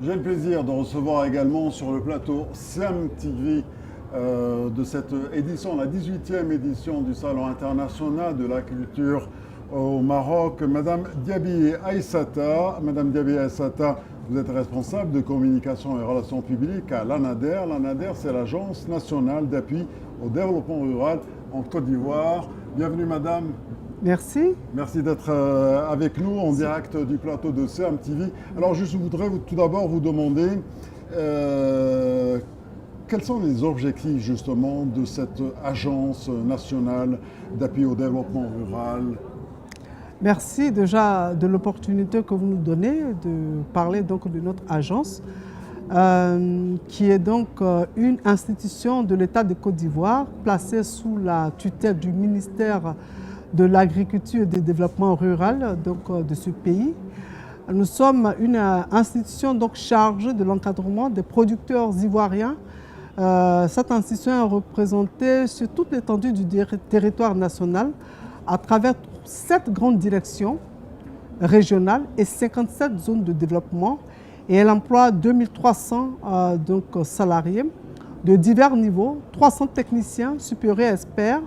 J'ai le plaisir de recevoir également sur le plateau Siam TV de cette édition, la 18e édition du Salon international de la culture au Maroc, Madame Diaby Aissata. Madame Diaby Aissata, vous êtes responsable de communication et relations publiques à l'ANADER. L'ANADER, c'est l'Agence nationale d'appui au développement rural en Côte d'Ivoire. Bienvenue Madame. Merci. Merci d'être avec nous en direct du plateau de Siam TV. Alors je voudrais tout d'abord vous demander quels sont les objectifs justement de cette agence nationale d'appui au développement rural? Merci déjà de l'opportunité que vous nous donnez de parler donc de notre agence qui est donc une institution de l'État de Côte d'Ivoire placée sous la tutelle du ministère de l'Agriculture et du Développement rural donc, de ce pays. Nous sommes une institution donc, chargée de l'encadrement des producteurs ivoiriens. Cette institution est représentée sur toute l'étendue du territoire national à travers 7 grandes directions régionales et 57 zones de développement. Et elle emploie 2300 donc, salariés de divers niveaux, 300 techniciens supérieurs experts,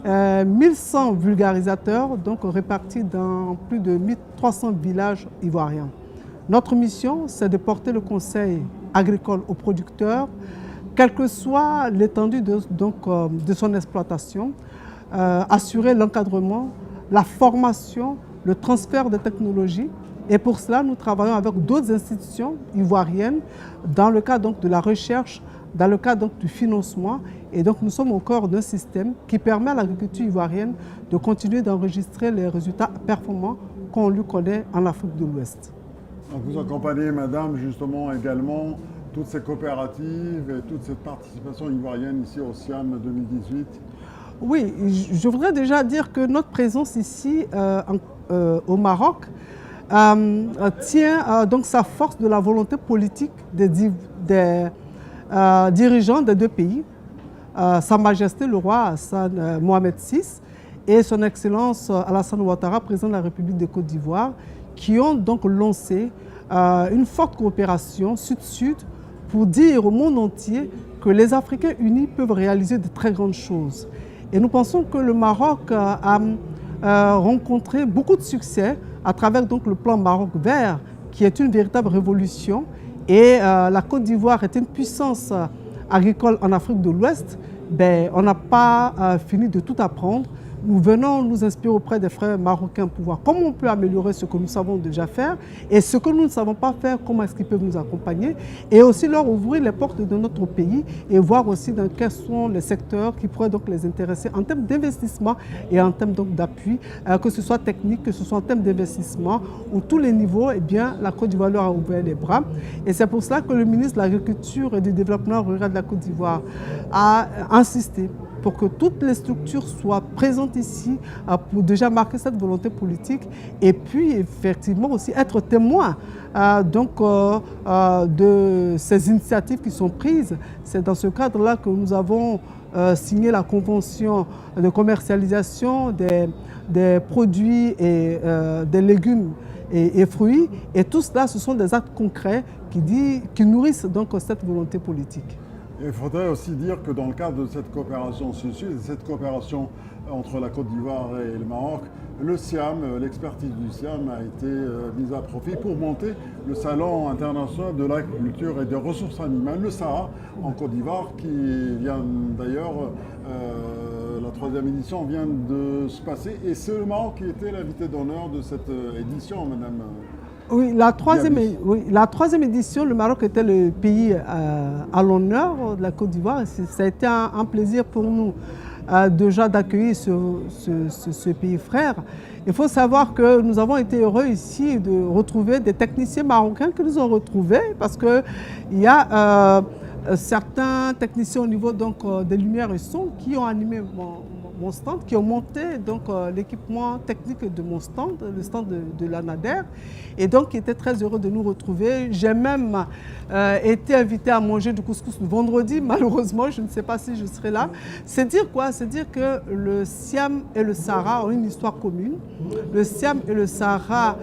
1100 vulgarisateurs donc répartis dans plus de 1300 villages ivoiriens. Notre mission, c'est de porter le conseil agricole aux producteurs, quelle que soit l'étendue de son exploitation, assurer l'encadrement, la formation, le transfert de technologies. Et pour cela, nous travaillons avec d'autres institutions ivoiriennes dans le cadre donc, de la recherche, dans le cadre donc, du financement. Et donc nous sommes au cœur d'un système qui permet à l'agriculture ivoirienne de continuer d'enregistrer les résultats performants qu'on lui connaît en Afrique de l'Ouest. Donc vous accompagnez, Madame, justement également toutes ces coopératives et toute cette participation ivoirienne ici au Siam 2018. Oui, je voudrais déjà dire que notre présence ici au Maroc tient donc sa force de la volonté politique des dirigeants des deux pays, Sa Majesté le roi Hassan Mohamed VI et son Excellence Alassane Ouattara, président de la République de Côte d'Ivoire, qui ont donc lancé une forte coopération sud-sud pour dire au monde entier que les Africains unis peuvent réaliser de très grandes choses. Et nous pensons que le Maroc a rencontré beaucoup de succès à travers donc, le plan Maroc vert, qui est une véritable révolution. Et la Côte d'Ivoire est une puissance agricole en Afrique de l'Ouest. On n'a pas fini de tout apprendre. Nous venons nous inspirer auprès des frères marocains pour voir comment on peut améliorer ce que nous savons déjà faire et ce que nous ne savons pas faire, comment est-ce qu'ils peuvent nous accompagner et aussi leur ouvrir les portes de notre pays et voir aussi dans quels sont les secteurs qui pourraient donc les intéresser en termes d'investissement et en termes d'appui, que ce soit technique, que ce soit en termes d'investissement, où tous les niveaux, eh bien, la Côte d'Ivoire leur a ouvert les bras. Et c'est pour cela que le ministre de l'Agriculture et du Développement rural de la Côte d'Ivoire a insisté pour que toutes les structures soient présentes ici pour déjà marquer cette volonté politique et puis effectivement aussi être témoins de ces initiatives qui sont prises. C'est dans ce cadre-là que nous avons signé la convention de commercialisation des produits et des légumes et fruits. Et tout cela, ce sont des actes concrets qui nourrissent donc cette volonté politique. Il faudrait aussi dire que dans le cadre de cette coopération sud-sud, cette coopération entre la Côte d'Ivoire et le Maroc, le Siam, l'expertise du Siam a été mise à profit pour monter le Salon international de l'agriculture et des ressources animales, le SARA, en Côte d'Ivoire, qui vient d'ailleurs, la 3e édition vient de se passer. Et c'est le Maroc qui était l'invité d'honneur de cette édition, Madame. Oui, la troisième édition, le Maroc était le pays à l'honneur de la Côte d'Ivoire. Ça a été un plaisir pour nous déjà d'accueillir ce pays frère. Il faut savoir que nous avons été heureux ici de retrouver des techniciens marocains que nous avons retrouvés parce qu'il y a certains techniciens au niveau des lumières et sons qui ont animé mon stand, qui ont monté l'équipement technique de mon stand, le stand de l'ANADER, et donc qui étaient très heureux de nous retrouver. J'ai même été invité à manger du couscous le vendredi, malheureusement, je ne sais pas si je serai là. C'est dire quoi? C'est dire que le Siam et le Sahara ont une histoire commune. Le Siam et le Sahara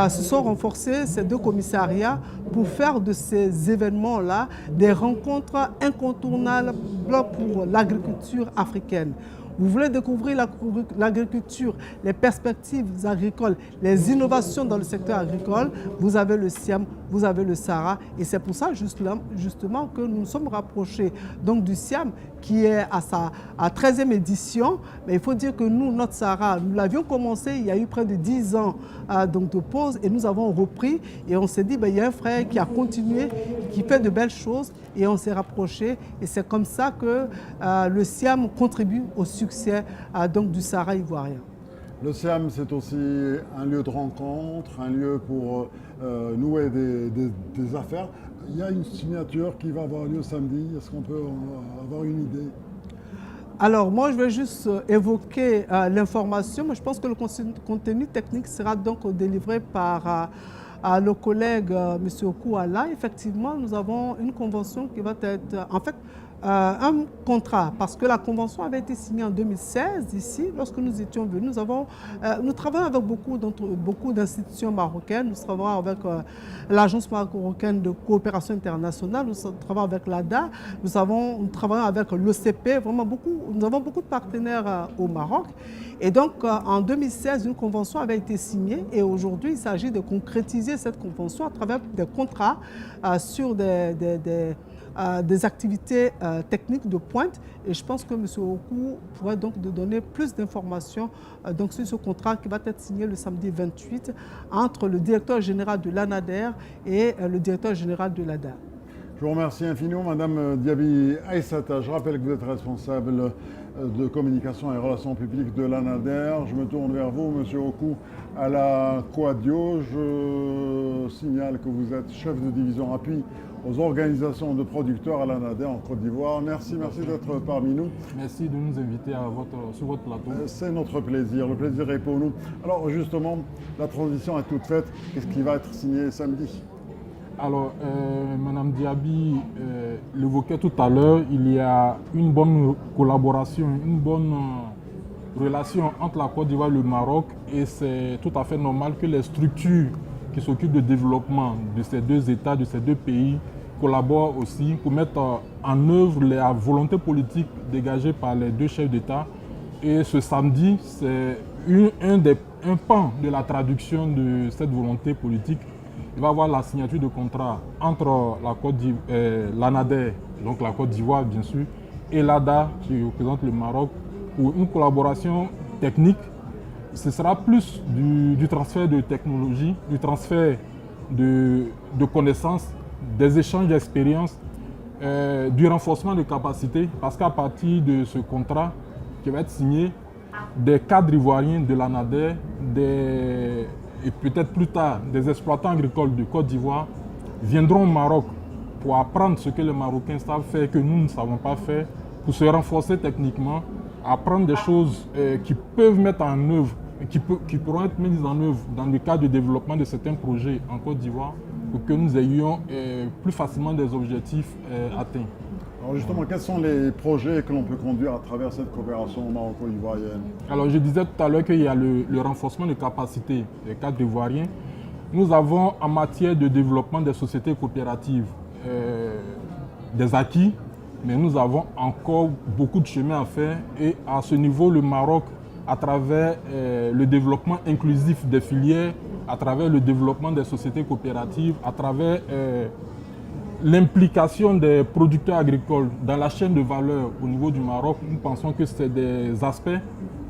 se sont renforcés, ces deux commissariats, pour faire de ces événements-là des rencontres incontournables pour l'agriculture africaine. Vous voulez découvrir l'agriculture, les perspectives agricoles, les innovations dans le secteur agricole, vous avez le SIAM, vous avez le SARA. Et c'est pour ça justement que nous nous sommes rapprochés donc, du SIAM qui est à sa 13e édition. Mais il faut dire que nous, notre SARA, nous l'avions commencé il y a eu près de 10 ans donc de pause et nous avons repris. Et on s'est dit, il y a un frère qui a continué, qui fait de belles choses et on s'est rapprochés. Et c'est comme ça que le SIAM contribue au succès donc, du SARA ivoirien. Le SIAM, c'est aussi un lieu de rencontre, un lieu pour nouer des affaires. Il y a une signature qui va avoir lieu samedi. Est-ce qu'on peut avoir une idée? Alors, moi, je vais juste évoquer l'information, mais je pense que le contenu technique sera donc délivré par le collègue M. Okouala. Effectivement, nous avons une convention qui va être, en fait, un contrat, parce que la convention avait été signée en 2016 ici, lorsque nous étions venus. Nous travaillons avec beaucoup d'institutions marocaines, nous travaillons avec l'Agence marocaine de coopération internationale, nous travaillons avec l'ADA, nous travaillons avec l'OCP, vraiment nous avons beaucoup de partenaires au Maroc. Et donc, en 2016, une convention avait été signée et aujourd'hui, il s'agit de concrétiser cette convention à travers des contrats sur des activités techniques de pointe. Et je pense que M. Okou pourrait donc nous donner plus d'informations sur ce contrat qui va être signé le samedi 28 entre le directeur général de l'ANADER et le directeur général de l'ADA. Je vous remercie infiniment, Madame Diaby Aïssata. Je rappelle que vous êtes responsable de communication et relations publiques de l'ANADER. Je me tourne vers vous, Monsieur Okou, à la Coadio. Je signale que vous êtes chef de division appui aux organisations de producteurs à l'ANADER en Côte d'Ivoire. Merci d'être parmi nous. Merci de nous inviter sur votre plateau. C'est notre plaisir, le plaisir est pour nous. Alors justement, la transition est toute faite. Qu'est-ce qui va être signé samedi? Alors, Mme Diaby l'évoquait tout à l'heure, il y a une bonne collaboration, une bonne relation entre la Côte d'Ivoire et le Maroc et c'est tout à fait normal que les structures qui s'occupent du développement de ces deux États, de ces deux pays, collaborent aussi pour mettre en œuvre la volonté politique dégagée par les deux chefs d'État. Et ce samedi, c'est un pan de la traduction de cette volonté politique. Il va y avoir la signature de contrat entre l'ANADER, donc la Côte d'Ivoire bien sûr, et l'ADA qui représente le Maroc pour une collaboration technique. Ce sera plus du transfert de technologie, du transfert de connaissances, des échanges d'expériences, du renforcement de capacités, parce qu'à partir de ce contrat qui va être signé, des cadres ivoiriens de l'ANADER, et peut-être plus tard des exploitants agricoles de Côte d'Ivoire viendront au Maroc pour apprendre ce que les Marocains savent faire et que nous ne savons pas faire, pour se renforcer techniquement, apprendre des choses qui peuvent mettre en œuvre, qui pourront être mises en œuvre dans le cadre du développement de certains projets en Côte d'Ivoire pour que nous ayons plus facilement des objectifs atteints. Alors justement, quels sont les projets que l'on peut conduire à travers cette coopération maroco-ivoirienne? Alors je disais tout à l'heure qu'il y a le renforcement des capacités des cadres ivoiriens. Nous avons en matière de développement des sociétés coopératives des acquis, mais nous avons encore beaucoup de chemin à faire et à ce niveau, le Maroc, à travers le développement inclusif des filières, à travers le développement des sociétés coopératives, à travers l'implication des producteurs agricoles dans la chaîne de valeur au niveau du Maroc, nous pensons que c'est des aspects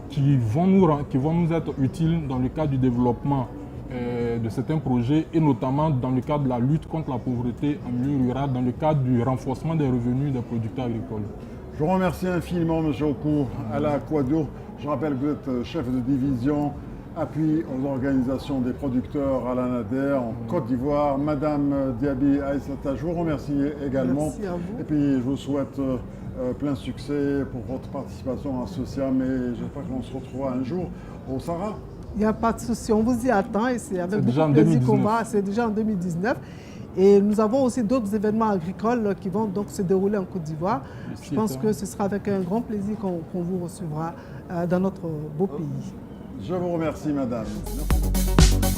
qui vont nous être utiles dans le cadre du développement de certains projets et notamment dans le cadre de la lutte contre la pauvreté en milieu rural, dans le cadre du renforcement des revenus des producteurs agricoles. Je vous remercie infiniment, M. Okou, à la Quadio. Je rappelle que vous êtes chef de division appui aux organisations des producteurs à l'ANADER en Côte d'Ivoire. Madame Diaby Aïssata, je vous remercie également. Merci à vous. Et puis je vous souhaite plein succès pour votre participation à ce SIAM et j'espère qu'on se retrouvera un jour au SARA. Il n'y a pas de souci, on vous y attend et c'est avec déjà beaucoup de plaisir qu'on va. C'est déjà en 2019. Et nous avons aussi d'autres événements agricoles qui vont donc se dérouler en Côte d'Ivoire. Je pense que ce sera avec un grand plaisir qu'on vous recevra dans notre beau pays. Je vous remercie, madame. Merci beaucoup.